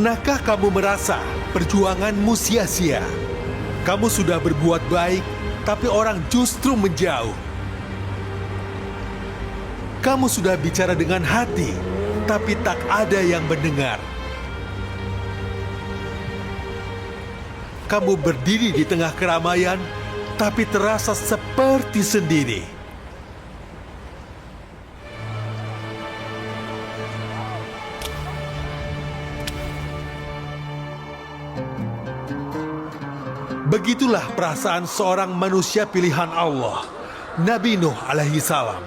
Pernahkah kamu merasa perjuanganmu sia-sia? Kamu sudah berbuat baik, tapi orang justru menjauh. Kamu sudah bicara dengan hati, tapi tak ada yang mendengar. Kamu berdiri di tengah keramaian, tapi terasa seperti sendiri. Begitulah perasaan seorang manusia pilihan Allah, Nabi Nuh alaihi salam.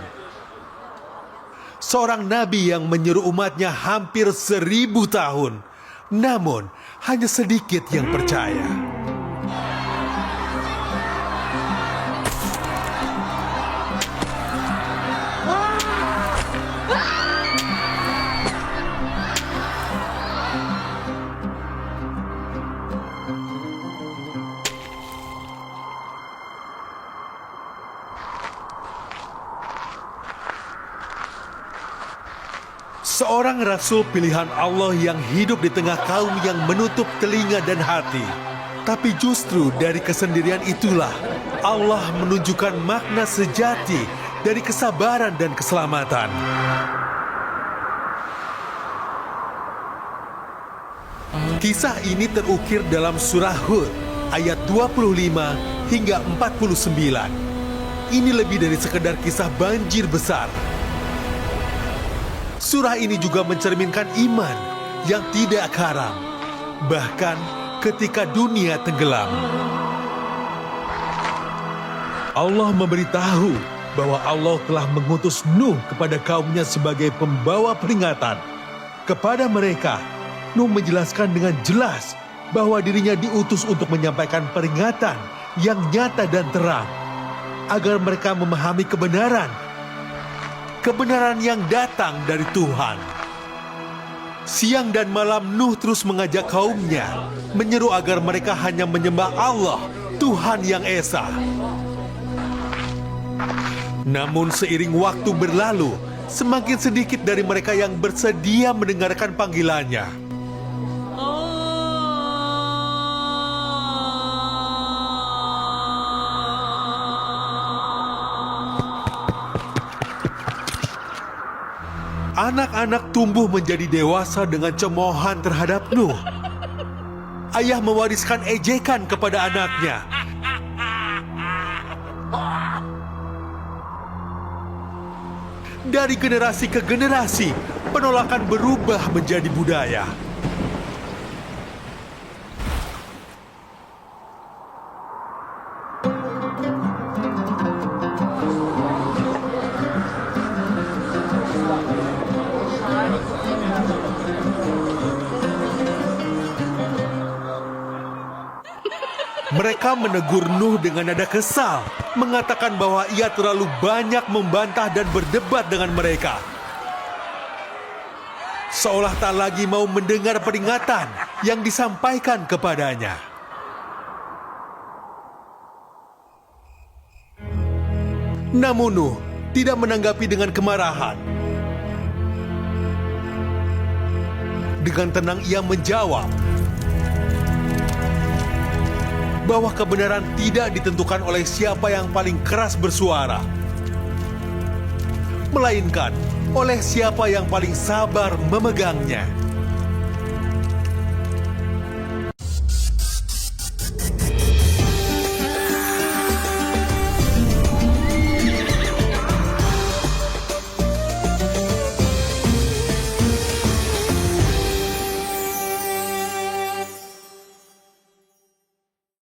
Seorang nabi yang menyeru umatnya hampir 1000 tahun, namun hanya sedikit yang percaya. Seorang rasul pilihan Allah yang hidup di tengah kaum yang menutup telinga dan hati. Tapi justru dari kesendirian itulah Allah menunjukkan makna sejati dari kesabaran dan keselamatan. Kisah ini terukir dalam surah Hud ayat 25 hingga 49. Ini lebih dari sekedar kisah banjir besar. Surah ini juga mencerminkan iman yang tidak karam, bahkan ketika dunia tenggelam. Allah memberitahu bahwa Allah telah mengutus Nuh kepada kaumnya sebagai pembawa peringatan. Kepada mereka, Nuh menjelaskan dengan jelas bahwa dirinya diutus untuk menyampaikan peringatan yang nyata dan terang, agar mereka memahami kebenaran yang datang dari Tuhan. Siang dan malam Nuh terus mengajak kaumnya, menyeru agar mereka hanya menyembah Allah, Tuhan yang Esa. Namun seiring waktu berlalu, semakin sedikit dari mereka yang bersedia mendengarkan panggilannya. Anak-anak tumbuh menjadi dewasa dengan cemoohan terhadap Nuh. Ayah mewariskan ejekan kepada anaknya. Dari generasi ke generasi, penolakan berubah menjadi budaya. Mereka menegur Nuh dengan nada kesal, mengatakan bahwa ia terlalu banyak membantah dan berdebat dengan mereka. Seolah tak lagi mau mendengar peringatan yang disampaikan kepadanya. Namun Nuh tidak menanggapi dengan kemarahan. Dengan tenang ia menjawab bahwa kebenaran tidak ditentukan oleh siapa yang paling keras bersuara, melainkan oleh siapa yang paling sabar memegangnya.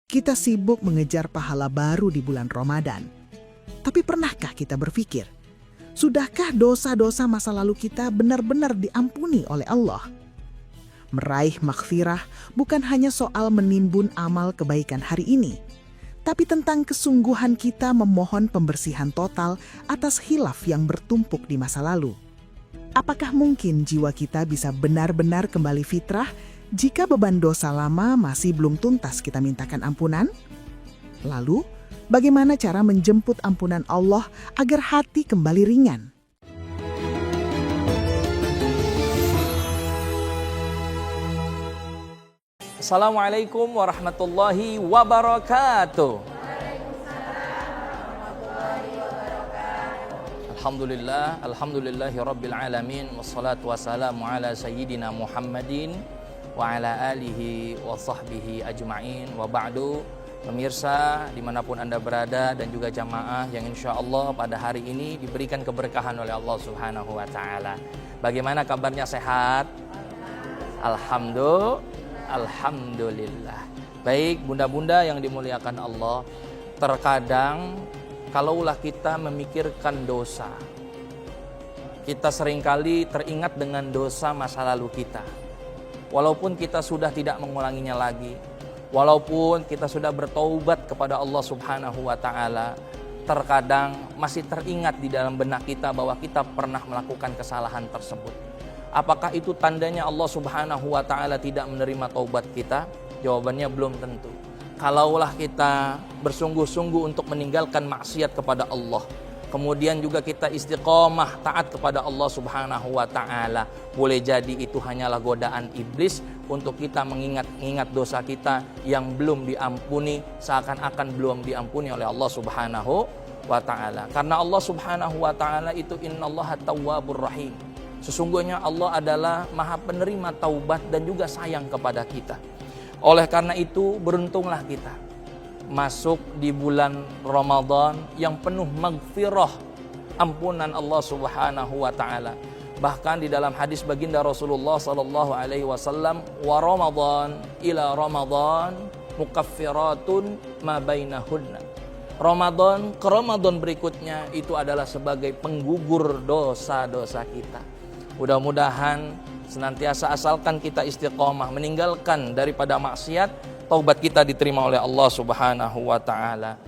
Kita sibuk mengejar pahala baru di bulan Ramadan. Tapi pernahkah kita berpikir, sudahkah dosa-dosa masa lalu kita benar-benar diampuni oleh Allah? Meraih maghfirah bukan hanya soal menimbun amal kebaikan hari ini, tapi tentang kesungguhan kita memohon pembersihan total atas khilaf yang bertumpuk di masa lalu. Apakah mungkin jiwa kita bisa benar-benar kembali fitrah jika beban dosa lama masih belum tuntas kita mintakan ampunan? Lalu, bagaimana cara menjemput ampunan Allah agar hati kembali ringan? Assalamualaikum warahmatullahi wabarakatuh. Alhamdulillah, alhamdulillahi rabbil alamin, wassalatu wassalamu ala sayyidina Muhammadin wa ala alihi wa sahbihi ajma'in, wa ba'du. Pemirsa dimanapun Anda berada dan juga jamaah yang insya Allah pada hari ini diberikan keberkahan oleh Allah Subhanahu wa Ta'ala. Bagaimana kabarnya, sehat? Alhamdulillah. Baik bunda-bunda yang dimuliakan Allah, terkadang kalaulah kita memikirkan dosa, kita seringkali teringat dengan dosa masa lalu kita. Walaupun kita sudah tidak mengulanginya lagi, walaupun kita sudah bertaubat kepada Allah Subhanahu wa Ta'ala, terkadang masih teringat di dalam benak kita bahwa kita pernah melakukan kesalahan tersebut. Apakah itu tandanya Allah Subhanahu wa Ta'ala tidak menerima taubat kita? Jawabannya belum tentu. Kalaulah kita bersungguh-sungguh untuk meninggalkan maksiat kepada Allah, kemudian juga kita istiqomah taat kepada Allah Subhanahu wa Ta'ala, boleh jadi itu hanyalah godaan iblis untuk kita mengingat dosa kita yang belum diampuni, seakan-akan belum diampuni oleh Allah Subhanahu wa Ta'ala. Karena Allah Subhanahu wa Ta'ala itu innallaha tawwabur rahim. Sesungguhnya Allah adalah maha penerima taubat dan juga sayang kepada kita. Oleh karena itu beruntunglah kita masuk di bulan Ramadan yang penuh maghfirah, ampunan Allah Subhanahu wa Ta'ala. Bahkan di dalam hadis baginda Rasulullah sallallahu alaihi wasallam, wa Ramadan ila Ramadan mukaffiratun ma bainahunna. Ramadan ke Ramadan berikutnya itu adalah sebagai penggugur dosa-dosa kita. Mudah-mudahan senantiasa asalkan kita istiqomah meninggalkan daripada maksiat, taubat kita diterima oleh Allah Subhanahu wa Ta'ala.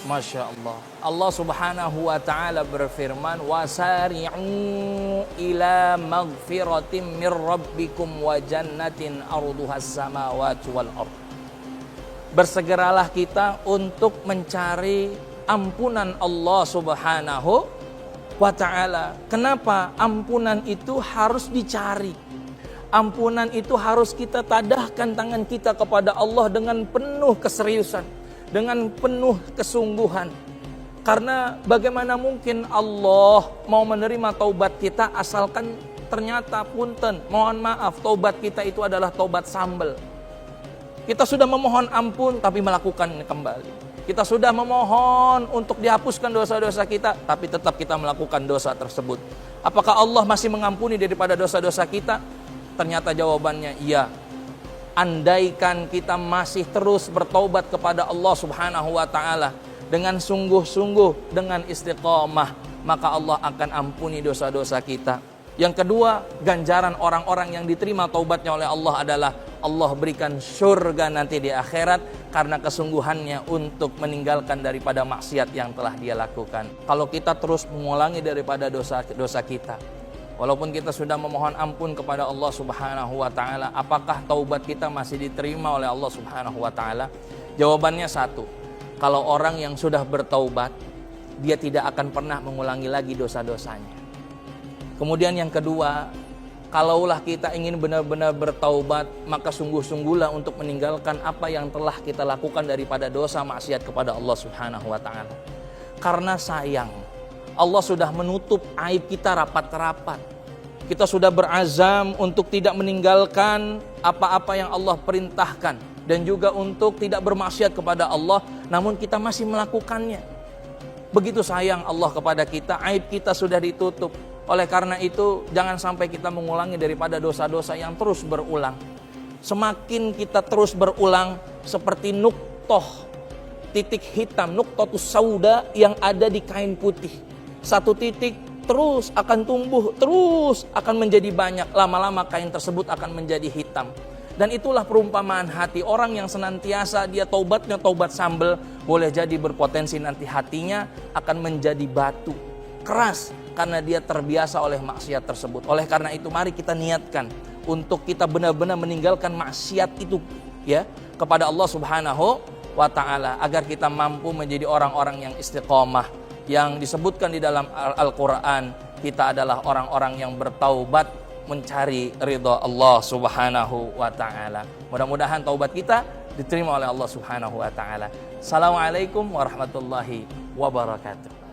Masya Allah. Allah Subhanahu wa Ta'ala berfirman, wasari'u ila maghfiratin mir rabbikum wa jannatin arduhas samawati wal ardh. Bersegeralah kita untuk mencari ampunan Allah Subhanahu wa Ta'ala. Kenapa ampunan itu harus dicari? Ampunan itu harus kita tadahkan tangan kita kepada Allah dengan penuh keseriusan, dengan penuh kesungguhan. Karena bagaimana mungkin Allah mau menerima taubat kita asalkan ternyata punten, mohon maaf, taubat kita itu adalah taubat sambel. Kita sudah memohon ampun tapi melakukan kembali. Kita sudah memohon untuk dihapuskan dosa-dosa kita, tapi tetap kita melakukan dosa tersebut. Apakah Allah masih mengampuni daripada dosa-dosa kita? Ternyata jawabannya iya. Andaikan kita masih terus bertaubat kepada Allah Subhanahu wa Ta'ala dengan sungguh-sungguh, dengan istiqomah, maka Allah akan ampuni dosa-dosa kita. Yang kedua, ganjaran orang-orang yang diterima taubatnya oleh Allah adalah Allah berikan surga nanti di akhirat karena kesungguhannya untuk meninggalkan daripada maksiat yang telah dia lakukan. Kalau kita terus mengulangi daripada dosa-dosa kita, walaupun kita sudah memohon ampun kepada Allah Subhanahu wa Ta'ala, apakah taubat kita masih diterima oleh Allah Subhanahu wa Ta'ala? Jawabannya satu, kalau orang yang sudah bertaubat, dia tidak akan pernah mengulangi lagi dosa-dosanya. Kemudian yang kedua, kalaulah kita ingin benar-benar bertaubat, maka sungguh-sungguhlah untuk meninggalkan apa yang telah kita lakukan daripada dosa maksiat kepada Allah Subhanahu wa Ta'ala. Karena sayang, Allah sudah menutup aib kita rapat-rapat. Kita sudah berazam untuk tidak meninggalkan apa-apa yang Allah perintahkan dan juga untuk tidak bermaksiat kepada Allah, namun kita masih melakukannya. Begitu sayang Allah kepada kita, aib kita sudah ditutup. Oleh karena itu, jangan sampai kita mengulangi daripada dosa-dosa yang terus berulang. Semakin kita terus berulang, seperti nuktoh, titik hitam, nuktotus sauda yang ada di kain putih. Satu titik terus akan tumbuh, terus akan menjadi banyak. Lama-lama kain tersebut akan menjadi hitam. Dan itulah perumpamaan hati orang yang senantiasa dia taubatnya taubat sambel, boleh jadi berpotensi nanti hatinya akan menjadi batu, keras, karena dia terbiasa oleh maksiat tersebut. Oleh karena itu mari kita niatkan untuk kita benar-benar meninggalkan maksiat itu ya kepada Allah Subhanahu wa Ta'ala, agar kita mampu menjadi orang-orang yang istiqomah, yang disebutkan di dalam Al-Quran, kita adalah orang-orang yang bertaubat mencari ridha Allah Subhanahu wa taala. Mudah-mudahan taubat kita diterima oleh Allah Subhanahu wa taala. Assalamualaikum warahmatullahi wabarakatuh.